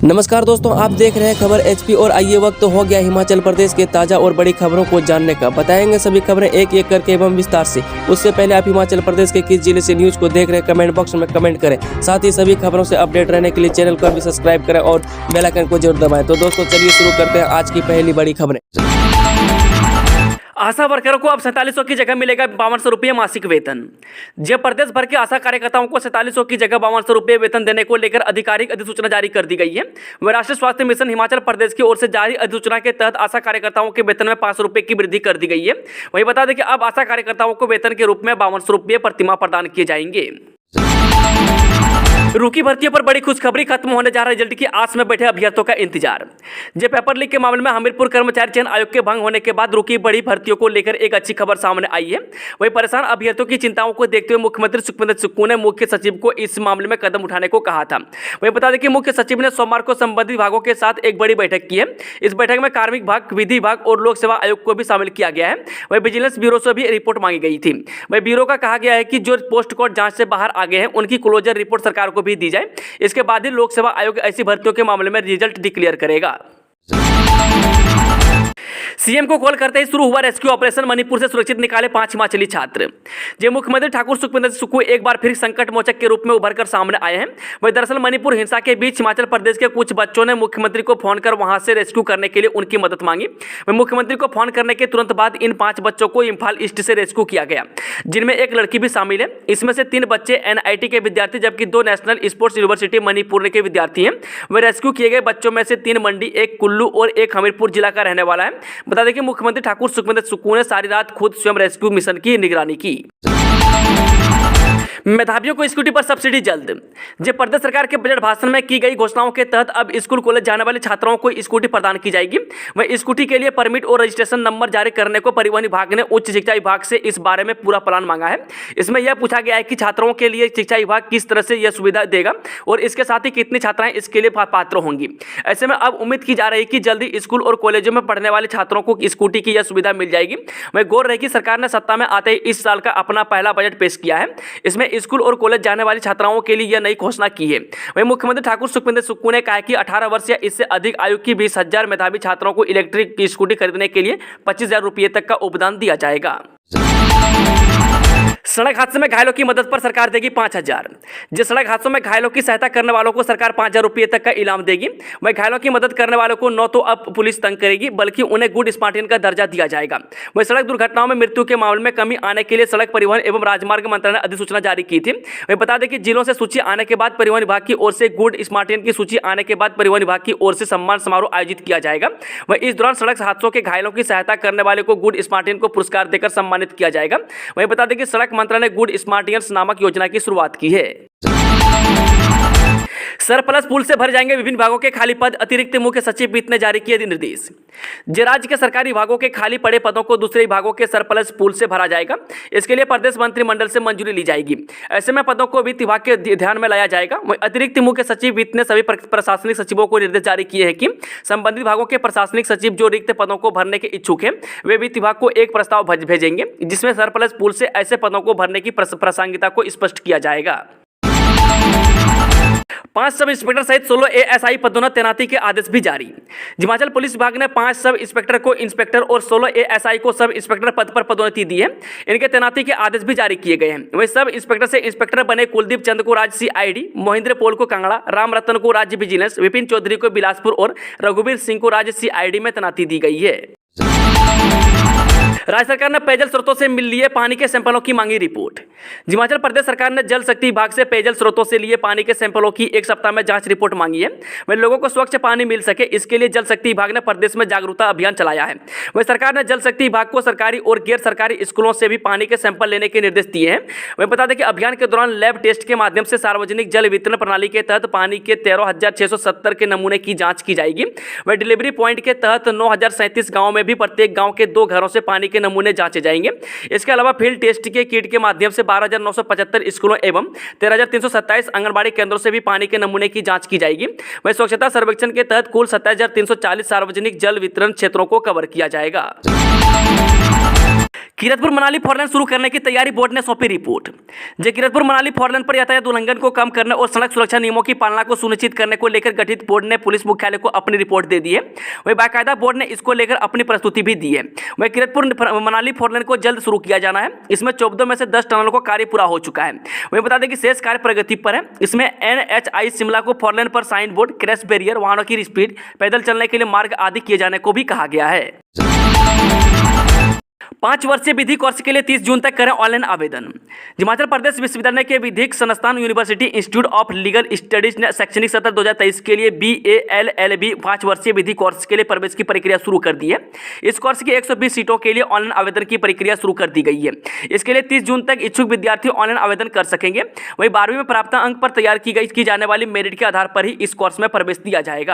नमस्कार दोस्तों, आप देख रहे हैं खबर एचपी और आइए वक्त हो गया हिमाचल प्रदेश के ताजा और बड़ी खबरों को जानने का। बताएंगे सभी खबरें एक एक करके एवं विस्तार से। उससे पहले आप हिमाचल प्रदेश के किस जिले से न्यूज को देख रहे हैं कमेंट बॉक्स में कमेंट करें। साथ ही सभी खबरों से अपडेट रहने के लिए चैनल को भी सब्सक्राइब करें और बेल आइकन को जरूर दबाएं। तो दोस्तों चलिए शुरू करते हैं आज की पहली बड़ी खबरें। आशा वर्करों को अब 4700 की जगह मिलेगा 5200 रुपये मासिक वेतन। जब प्रदेश भर के आशा कार्यकर्ताओं को 4700 की जगह 5200 रुपये वेतन देने को लेकर आधिकारिक अधिसूचना जारी कर दी गई है। वह राष्ट्रीय स्वास्थ्य मिशन हिमाचल प्रदेश की ओर से जारी अधिसूचना के तहत आशा कार्यकर्ताओं के वेतन में 500 रुपये की वृद्धि कर दी गई है। वहीं बता दें कि अब आशा कार्यकर्ताओं को वेतन के रूप में 5200 रुपये प्रतिमाह प्रदान किए जाएंगे। रुकी भर्तियों पर बड़ी खुशखबरी, खत्म होने जा रहा रिजल्ट की आस में बैठे अभ्यर्थियों का इंतजार। जब पेपर लीक के मामले में हमीरपुर कर्मचारी चयन आयोग के भंग होने के बाद रुकी बड़ी भर्तियों को लेकर एक अच्छी खबर सामने आई है। वहीं परेशान अभ्यर्थियों की चिंताओं को देखते हुए मुख्यमंत्री सुखविंदर सुक्खू ने मुख्य सचिव को इस मामले में कदम उठाने को कहा था। वहीं बता दें कि मुख्य सचिव ने सोमवार को संबंधित विभागों के साथ एक बड़ी बैठक की है। इस बैठक में कार्मिक विभाग, विधि विभाग और लोक सेवा आयोग को भी शामिल किया गया है। वहीं विजिलेंस ब्यूरो से भी रिपोर्ट मांगी गई थी। वहीं ब्यूरो का कहा गया है कि जो पोस्ट कोड जांच से बाहर आ गए हैं उनकी क्लोजर रिपोर्ट सरकार को भी दी जाए। इसके बाद ही लोक सेवा आयोग ऐसी भर्तियों के मामले में रिजल्ट डिक्लेयर करेगा। सीएम को कॉल करते ही शुरू हुआ रेस्क्यू ऑपरेशन। मणिपुर से सुरक्षित निकाले 5 हिमाचली छात्र। जब मुख्यमंत्री ठाकुर सुखविंदर सुक्खू एक बार फिर संकट मोचक के रूप में उभर कर सामने आए हैं। वही दरअसल मणिपुर हिंसा के बीच हिमाचल प्रदेश के कुछ बच्चों ने मुख्यमंत्री को फोन कर वहां से रेस्क्यू करने के लिए उनकी मदद मांगी। वही मुख्यमंत्री को फोन करने के तुरंत बाद इन 5 बच्चों को इम्फाल ईस्ट से रेस्क्यू किया गया, जिनमें एक लड़की भी शामिल है। इसमें से 3 बच्चे एनआईटी के विद्यार्थी जबकि 2 नेशनल स्पोर्ट्स यूनिवर्सिटी मणिपुर के विद्यार्थी हैं। वह रेस्क्यू किए गए बच्चों में से 3 मंडी, एक कुल्लू और एक हमीरपुर जिला का रहने वाला है। बता दें कि मुख्यमंत्री ठाकुर सुखविंदर सुक्खू ने सारी रात खुद स्वयं रेस्क्यू मिशन की निगरानी की। मेधावियों को स्कूटी पर सब्सिडी जल्द। जब प्रदेश सरकार के बजट भाषण में की गई घोषणाओं के तहत अब स्कूल कॉलेज जाने वाले छात्राओं को स्कूटी प्रदान की जाएगी। वहीं स्कूटी के लिए परमिट और रजिस्ट्रेशन नंबर जारी करने को परिवहन विभाग ने उच्च शिक्षा विभाग से इस बारे में पूरा प्लान मांगा है। इसमें यह पूछा गया है कि छात्राओं के लिए शिक्षा विभाग किस तरह से यह सुविधा देगा और इसके साथ ही कितनी छात्राएं इसके लिए पात्र होंगी। ऐसे में अब उम्मीद की जा रही है कि जल्दी स्कूल और कॉलेजों में पढ़ने वाले छात्रों को स्कूटी की यह सुविधा मिल जाएगी। वहीं गौर रहे कि सरकार ने सत्ता में आते ही इस साल का अपना पहला बजट पेश किया है। इसमें स्कूल और कॉलेज जाने वाली छात्राओं के लिए यह नई घोषणा की है। वहीं मुख्यमंत्री ठाकुर सुखविंदर सुक्खू ने कहा कि 18 वर्ष या इससे अधिक आयु की 20,000 मेधावी छात्रों को इलेक्ट्रिक स्कूटी खरीदने के लिए 25,000 रुपये तक का उपदान दिया जाएगा। सड़क हादसे में घायलों की मदद पर सरकार देगी 5,000। जिस सड़क हादसों में घायलों की सहायता करने वालों को सरकार 5,000 रुपये तक का इनाम देगी। वहीं घायलों की मदद करने वालों को न तो अब पुलिस तंग करेगी बल्कि उन्हें गुड स्मार्टियन का दर्जा दिया जाएगा। वहीं सड़क दुर्घटनाओं में मृत्यु के मामले में कमी आने के लिए सड़क परिवहन एवं राजमार्ग मंत्रालय ने अधिसूचना जारी की थी। वहीं बता दें कि जिलों से सूची आने के बाद परिवहन विभाग की ओर से गुड स्मार्टियन की सूची आने के बाद परिवहन विभाग की ओर से सम्मान समारोह आयोजित किया जाएगा। वहीं इस दौरान सड़क हादसों के घायलों की सहायता करने वाले को गुड स्मार्टियन को पुरस्कार देकर सम्मानित किया जाएगा। वहीं बता दें कि सड़क मंत्रालय ने गुड स्मार्टियन नामक योजना की शुरुआत की है। सरप्लस पूल से भर जाएंगे विभिन्न विभागों के खाली पद। अतिरिक्त मुख्य सचिव वित्त ने जारी किए निर्देश। राज्य के सरकारी विभागों के खाली पड़े पदों को दूसरे विभागों के सरप्लस पूल से भरा जाएगा। इसके लिए प्रदेश मंत्रिमंडल से मंजूरी ली जाएगी। ऐसे में पदों को वित्त विभाग के ध्यान में लाया जाएगा। अतिरिक्त मुख्य सचिव वित्त ने सभी प्रशासनिक सचिवों को निर्देश जारी किए हैं कि संबंधित विभागों के प्रशासनिक सचिव जो रिक्त पदों को भरने के इच्छुक हैं वे वित्त विभाग को एक प्रस्ताव भेजेंगे जिसमें सरप्लस पूल से ऐसे पदों को भरने की प्रासंगिकता को स्पष्ट किया जाएगा। 5 सब इंस्पेक्टर सहित 16 एएसआई पदोन्नत तैनाती के आदेश भी जारी। हिमाचल पुलिस विभाग ने 5 सब इंस्पेक्टर को इंस्पेक्टर और 16 एएसआई को सब इंस्पेक्टर पद पर पदोन्नति दी है। इनके तैनाती के आदेश भी जारी किए गए हैं। वहीं सब इंस्पेक्टर से इंस्पेक्टर बने कुलदीप चंद को राज्य सीआईडी, मोहिंद्र पोल को कांगड़ा, राम रतन को राज्य विजिलेंस, विपिन चौधरी को बिलासपुर और रघुवीर सिंह को राज्य सीआईडी में तैनाती दी गई है। राज्य सरकार ने पेयजल स्रोतों से मिल लिए पानी के सैंपलों की मांगी रिपोर्ट। हिमाचल प्रदेश सरकार ने जल शक्ति विभाग से पेयजल स्रोतों से लिए पानी के सैंपलों की 1 सप्ताह में जांच रिपोर्ट मांगी है। वहीं लोगों को स्वच्छ पानी मिल सके इसके लिए जल शक्ति विभाग ने प्रदेश में जागरूकता अभियान चलाया है। वहीं सरकार ने जल शक्ति विभाग को सरकारी और गैर सरकारी स्कूलों से भी पानी के सैंपल लेने के निर्देश दिए हैं। वहीं बता दें कि अभियान के दौरान लैब टेस्ट के माध्यम से सार्वजनिक जल वितरण प्रणाली के तहत पानी के 13,670 के नमूने की जाँच की जाएगी। वहीं डिलीवरी पॉइंट के तहत 9,037 गाँव में भी प्रत्येक गाँव के 2 घरों से पानी के नमूने जांचे जाएंगे। इसके अलावा फील्ड टेस्ट के किट के माध्यम से 12,975 स्कूलों एवं 13,327 आंगनबाड़ी केंद्रों से भी पानी के नमूने की जांच की जाएगी। वहीं स्वच्छता सर्वेक्षण के तहत कुल 27,340 सार्वजनिक जल वितरण क्षेत्रों को कवर किया जाएगा। कीरतपुर मनाली फोरलेन शुरू करने की तैयारी, बोर्ड ने सौंपी रिपोर्ट। कीरतपुर मनाली फोरलेन पर यातायात उल्लंघन को कम करने और सड़क सुरक्षा नियमों की पालना को सुनिश्चित करने को लेकर गठित बोर्ड ने पुलिस मुख्यालय को अपनी रिपोर्ट दे दी है। वहीं बाकायदा बोर्ड ने इसको लेकर अपनी प्रस्तुति भी दी है। वहीं कीरतपुर मनाली फोरलेन को जल्द शुरू किया जाना है। इसमें 14 में से 10 टनलों का कार्य पूरा हो चुका है। वहीं बता दें कि शेष कार्य प्रगति पर है। इसमें NHI शिमला को फोरलेन पर साइन बोर्ड, क्रैश बैरियर, वाहनों की स्पीड, पैदल चलने के लिए मार्ग आदि किए जाने को भी कहा गया है। 5 वर्षीय विधि कोर्स के लिए 30 जून तक करें ऑनलाइन आवेदन। हिमाचल प्रदेश विश्वविद्यालय के विधिक संस्थान university institute of legal studies ने शैक्षणिक सत्र 2023 के लिए BA LLB 5 वर्षीय विधि कोर्स के लिए प्रवेश की प्रक्रिया शुरू कर दी है। इस कोर्स की 120 सीटों के लिए ऑनलाइन आवेदन की प्रक्रिया शुरू कर दी गई है। इसके लिए 30 जून तक इच्छुक विद्यार्थी ऑनलाइन आवेदन कर सकेंगे। वहीं 12वीं में प्राप्त अंक पर तैयार की जाने वाली मेरिट के आधार पर ही इस कोर्स में प्रवेश दिया जाएगा।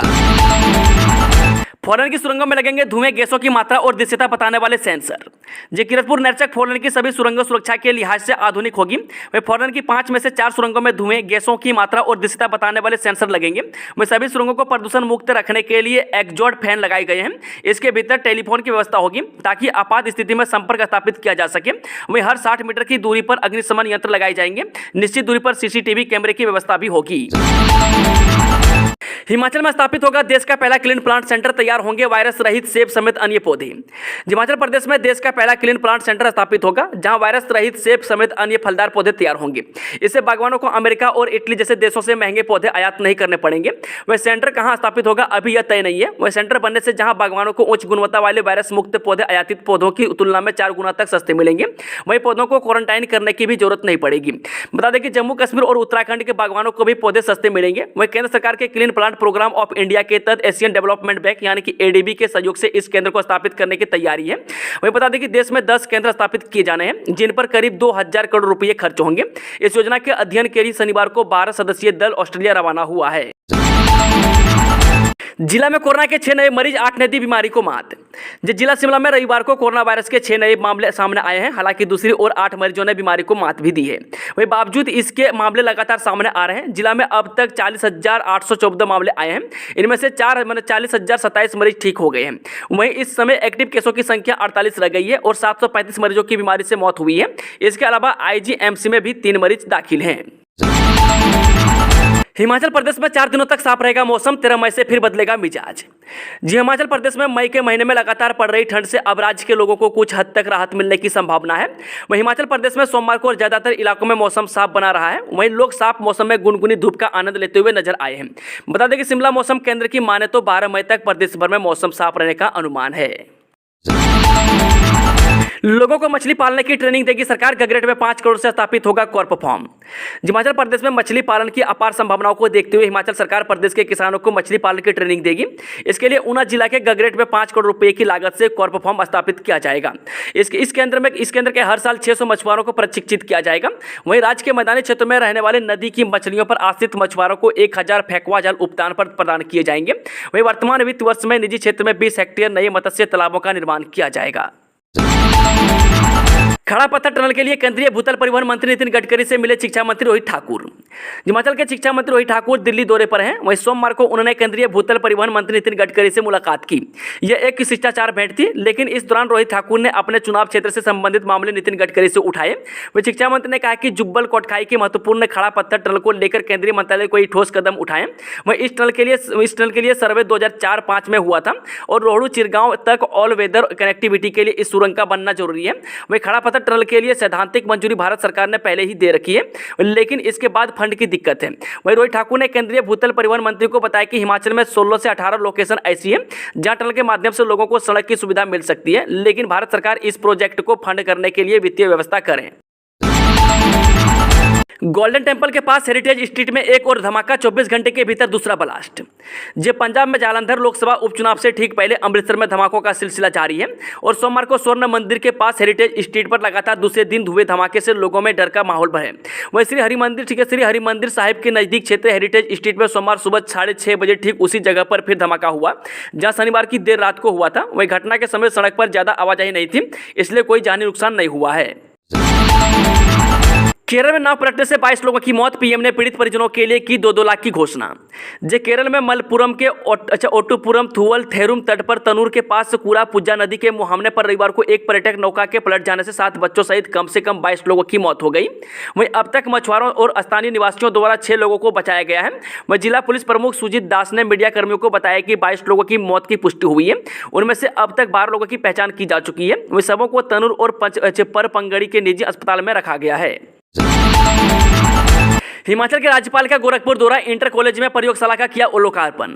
फोरलेन की सुरंगों में लगेंगे धुएं, गैसों की मात्रा और दृश्यता बताने वाले सेंसर। कीरतपुर नरचक फोरलेन की सभी सुरंगों सुरक्षा के लिहाज से आधुनिक होगी। वहीं फोरलेन की 5 में से 4 सुरंगों में धुएं, गैसों की मात्रा और दृश्यता बताने वाले सेंसर लगेंगे। वहीं सभी सुरंगों को प्रदूषण मुक्त रखने के लिए एग्जॉस्ट फैन लगाए गए हैं। इसके भीतर टेलीफोन की व्यवस्था होगी ताकि आपात स्थिति में संपर्क स्थापित किया जा सके। वहीं हर 60 मीटर की दूरी पर अग्निशमन यंत्र लगाए जाएंगे। निश्चित दूरी पर CCTV कैमरे की व्यवस्था भी होगी। हिमाचल में स्थापित होगा देश का पहला क्लीन प्लांट सेंटर, तैयार होंगे वायरस रहित सेब समेत अन्य पौधे। हिमाचल प्रदेश में देश का पहला क्लीन प्लांट सेंटर स्थापित होगा जहां वायरस रहित सेब समेत अन्य फलदार पौधे तैयार होंगे। इससे बागवानों को अमेरिका और इटली जैसे देशों से महंगे पौधे आयात नहीं करने पड़ेंगे। वह सेंटर कहां स्थापित होगा अभी यह तय नहीं है। वह सेंटर बनने से जहां बागवानों को उच्च गुणवत्ता वाले वायरस मुक्त पौधे आयातित पौधों की तुलना में 4 गुना तक सस्ते मिलेंगे। वहीं पौधों को क्वारंटाइन करने की भी जरूरत नहीं पड़ेगी। बता दें कि जम्मू कश्मीर और उत्तराखंड के बागवानों को भी पौधे सस्ते मिलेंगे। वहीं केंद्र सरकार के clean plant programme of India के तहत एशियन डेवलपमेंट बैंक यानी कि ADB के सहयोग से इस केंद्र को स्थापित करने की तैयारी है। वहीं बता दें कि देश में 10 केंद्र स्थापित किए जाने हैं जिन पर करीब 2000 करोड़ रुपए खर्च होंगे। इस योजना के अध्ययन के लिए शनिवार को 12 सदस्यीय दल ऑस्ट्रेलिया रवाना हुआ है। जिला में कोरोना के 6 नए मरीज, 8 ने दी बीमारी को मात। जिला शिमला में रविवार को कोरोना वायरस के 6 नए मामले सामने आए हैं। हालांकि दूसरी ओर 8 मरीजों ने बीमारी को मात भी दी है। वहीं बावजूद इसके मामले लगातार सामने आ रहे हैं। जिला में अब तक 40,814 मामले आए हैं। इनमें से 40,027 मरीज ठीक हो गए हैं। वहीं इस समय एक्टिव केसों की संख्या 48 रह गई है और 735 मरीजों की बीमारी से मौत हुई है। इसके अलावा IGMC में भी 3 मरीज दाखिल हैं। हिमाचल प्रदेश में 4 दिनों तक साफ रहेगा मौसम, 13 मई से फिर बदलेगा मिजाज। हिमाचल प्रदेश में मई के महीने में लगातार पड़ रही ठंड से अब राज्य के लोगों को कुछ हद तक राहत मिलने की संभावना है। वहीं हिमाचल प्रदेश में सोमवार को ज्यादातर इलाकों में मौसम साफ बना रहा है। वहीं लोग साफ मौसम में गुनगुनी धूप का आनंद लेते हुए नजर आए हैं। बता दें कि शिमला मौसम केंद्र की माने तो 12 मई तक प्रदेश भर में मौसम साफ रहने का अनुमान है। लोगों को मछली पालने की ट्रेनिंग देगी सरकार, गगरेट में 5 करोड़ से स्थापित होगा कॉर्प फार्म। हिमाचल प्रदेश में मछली पालन की अपार संभावनाओं को देखते हुए हिमाचल सरकार प्रदेश के किसानों को मछली पालन की ट्रेनिंग देगी। इसके लिए ऊना जिला के गगरेट में 5 करोड़ रुपए की लागत से कॉर्प फार्म स्थापित किया जाएगा। इस केंद्र के हर साल 600 मछुआरों को प्रशिक्षित किया जाएगा। वहीं राज्य के मैदानी क्षेत्र में रहने वाले नदी की मछलियों पर आश्रित मछुआरों को 1000 फेंकवा जाल उपदान पर प्रदान किए जाएंगे। वहीं वर्तमान वित्त वर्ष में निजी क्षेत्र में 20 हेक्टेयर नए मत्स्य तालाबों का निर्माण किया जाएगा। खड़ा पत्थर टनल के लिए केंद्रीय भूतल परिवहन मंत्री नितिन गडकरी से मिले शिक्षा मंत्री रोहित ठाकुर। हिमाचल के शिक्षा मंत्री रोहित ठाकुर दिल्ली दौरे पर हैं। वहीं सोमवार को उन्होंने केंद्रीय भूतल परिवहन मंत्री नितिन गडकरी से मुलाकात की। यह एक शिष्टाचार भेंट थी, लेकिन इस दौरान रोहित ठाकुर ने अपने चुनाव क्षेत्र से संबंधित मामले नितिन गडकरी से उठाए। वहीं शिक्षा मंत्री ने कहा कि जुब्बल कोटखाई के महत्वपूर्ण खड़ा पत्थर टनल को लेकर केंद्रीय मंत्रालय कोई ठोस कदम उठाए। वहीं इस टनल के लिए सर्वे 2004-05 में हुआ था और रोहड़ू चिरगांव तक ऑल वेदर कनेक्टिविटी के लिए इस सुरंग का बनना जरूरी है। वहीं खड़ा पत्थर टनल के लिए सैद्धांतिक मंजूरी भारत सरकार ने पहले ही दे रखी है, लेकिन इसके बाद फंड की दिक्कत है। वहीं रोहित ठाकुर ने केंद्रीय भूतल परिवहन मंत्री को बताया कि हिमाचल में 16 से 18 लोकेशन ऐसी है जहां टनल के माध्यम से लोगों को सड़क की सुविधा मिल सकती है, लेकिन भारत सरकार इस प्रोजेक्ट को फंड करने के लिए वित्तीय व्यवस्था करे। गोल्डन टेंपल के पास हेरिटेज स्ट्रीट में एक और धमाका, 24 घंटे के भीतर दूसरा ब्लास्ट। पंजाब में जालंधर लोकसभा उपचुनाव से ठीक पहले अमृतसर में धमाकों का सिलसिला जारी है और सोमवार को स्वर्ण मंदिर के पास हेरिटेज स्ट्रीट पर लगातार दूसरे दिन हुए धमाके से लोगों में डर का माहौल बढ़े। वहीं श्री हरिमंदिर साहिब के नजदीक क्षेत्र हेरिटेज स्ट्रीट में सोमवार सुबह 6:30 बजे ठीक उसी जगह पर फिर धमाका हुआ जहां शनिवार की देर रात को हुआ था। वहीं घटना के समय सड़क पर ज्यादा आवाजाही नहीं थी, इसलिए कोई जानी नुकसान नहीं हुआ है। केरल में नाव पलटने से 22 लोगों की मौत, पीएम ने पीड़ित परिजनों के लिए की 2-2 लाख की घोषणा। केरल में मलपुरम के ओट्टुपुरम थुवल थेरुम तट पर तनूर के पास कूरा पुज्जा नदी के मुहाने पर रविवार को एक पर्यटक नौका के पलट जाने से 7 बच्चों सहित कम से कम 22 लोगों की मौत हो गई। वहीं अब तक मछुआरों और स्थानीय निवासियों द्वारा 6 लोगों को बचाया गया है। वहीं जिला पुलिस प्रमुख सुजीत दास ने मीडिया कर्मियों को बताया कि 22 लोगों की मौत की पुष्टि हुई है। उनमें से अब तक 12 लोगों की पहचान की जा चुकी है। वहीं सबों को तनूर और परपंगड़ी के निजी अस्पताल में रखा गया है। हिमाचल के राज्यपाल का गोरखपुर दौरा, इंटर कॉलेज में प्रयोगशाला का किया लोकार्पण।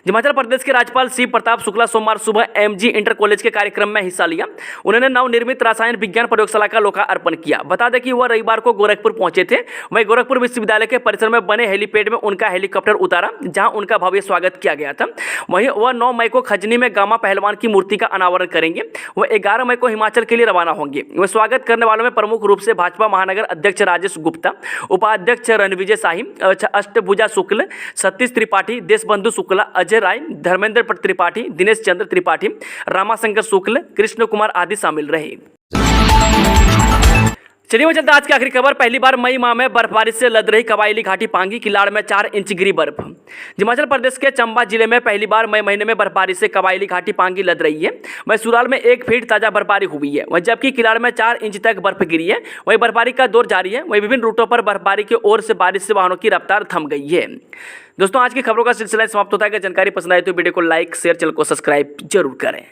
हिमाचल प्रदेश के राज्यपाल शिव प्रताप शुक्ला सोमवार सुबह एमजी इंटर कॉलेज के कार्यक्रम में हिस्सा लिया। उन्होंने नवनिर्मित रसायन विज्ञान प्रयोगशाला का लोकार्पण किया। बता दें कि वह रविवार को गोरखपुर पहुंचे थे। वहीं गोरखपुर विश्वविद्यालय के परिसर में बने हेलीपैड में उनका हेलीकॉप्टर उतारा, जहां उनका भव्य स्वागत किया गया था। वहीं वह 9 मई को खजनी में गामा पहलवान की मूर्ति का अनावरण करेंगे। वह 11 मई को हिमाचल के लिए रवाना होंगे। वह स्वागत करने वालों में प्रमुख रूप से भाजपा महानगर अध्यक्ष राजेश गुप्ता, उपाध्यक्ष रणविजय शाही, अष्टभुजा शुक्ल, सतीश त्रिपाठी, देशबंधु शुक्ला, अजय राय, धर्मेंद्र त्रिपाठी, दिनेश चंद्र त्रिपाठी, रामाशंकर शुक्ल, कृष्ण कुमार आदि शामिल रहे। चलिए वो चलता आज की आखिरी खबर। पहली बार मई माह में बर्फबारी से लद रही कबायली घाटी पांगी, किलाड़ में 4 इंच गिरी बर्फ। हिमाचल प्रदेश के चंबा जिले में पहली बार मई महीने में बर्फबारी से कबायली घाटी पांगी लद रही है। वहीं सुराल में 1 फीट ताजा बर्फबारी हुई है। वहीं जबकि किलाड़ में 4 इंच तक बर्फ गिरी है। वहीं बर्फबारी का दौर जारी है। वहीं विभिन्न रूटों पर बर्फबारी की ओर से बारिश से वाहनों की रफ्तार थम गई है। दोस्तों आज की खबरों का सिलसिला समाप्त होता है। अगर जानकारी पसंद आए तो वीडियो को लाइक, शेयर, चैनल को सब्सक्राइब जरूर करें।